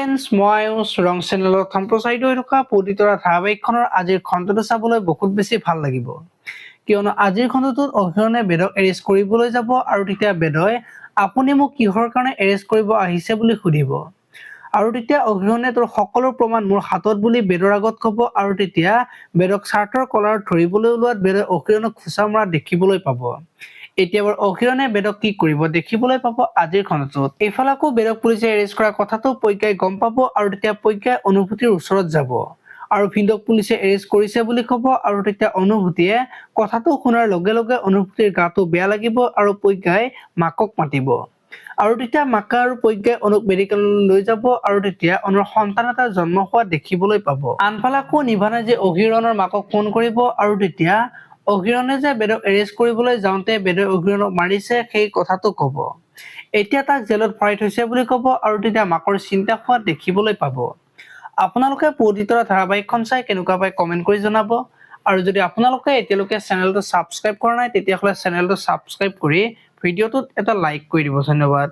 Friends, মই ৰং চেনেলত সম্প্ৰচাৰিত হৈ থকা পবিতৰা ধাৰাবাহিকখনৰ আজিৰ খণ্ডটো চাবলৈ বহুত বেছি ভাল লাগিব, কিয়নো আজিৰ খণ্ডটোত অহিৰণে বেদক এৰেষ্ট কৰিবলৈ যাব আৰু তেতিয়া বেদই আপুনি মোক কিহৰ কাৰণে এৰেষ্ট কৰিব আহিছে বুলি সুধিব আৰু তেতিয়া অহিৰণে তোৰ সকলো প্ৰমাণ মোৰ হাতত বুলি বেদৰ আগত ক'ব আৰু তেতিয়া বেদক চাৰ্টৰ কলাৰত ধৰিবলৈ ওলোৱাত বেদই অহিৰণক খুচা মৰা দেখিবলৈ পাব। এতিয়া অহিৰণে বেদক কি কৰিব দেখিবলৈ পাব আজিৰ খণ্ডটোত। এইফালে আকৌ বেদক পুলিচে এৰেষ্ট কৰা কথাটো প্ৰজ্ঞাই গম পাব আৰু তেতিয়া প্ৰজ্ঞাই অনুভূতিৰ ওচৰত যাব আৰু ভিন্দক পুলিচে এৰেষ্ট কৰিছে বুলি ক'ব আৰু তেতিয়া অনুভূতিয়ে কথাটো শুনাৰ লগে লগে অনুভূতিৰ গাটো বেয়া লাগিব আৰু প্ৰজ্ঞাই মাকক মাতিব আৰু তেতিয়া মাকা আৰু প্ৰজ্ঞাই অনুক মেডিকেললৈ লৈ যাব আৰু তেতিয়া অনুৰ সন্তান এটা জন্ম হোৱা দেখিবলৈ পাব। আনফালে আকৌ নিভানে যে অহিৰণৰ মাকক ফোন কৰিব আৰু তেতিয়া অহিৰণে যে বেদক এৰেষ্ট কৰিবলৈ যাওঁতে বেদই অহিৰণক মাৰিছে সেই কথাটো ক'ব। এতিয়া তাক জেলত ভৰাই থৈছে বুলি ক'ব আৰু তেতিয়া মাকৰ চিন্তা হোৱা দেখিবলৈ পাব। আপোনালোকে পবিতৰা ধাৰাবাহিকখন চাই কেনেকুৱা পায় কমেন্ট কৰি জনাব আৰু যদি আপোনালোকে এতিয়ালৈকে চেনেলটো ছাবস্ক্ৰাইব কৰা নাই তেতিয়াহ'লে চেনেলটো ছাবস্ক্ৰাইব কৰি ভিডিঅ'টোত এটা লাইক কৰি দিব। ধন্যবাদ।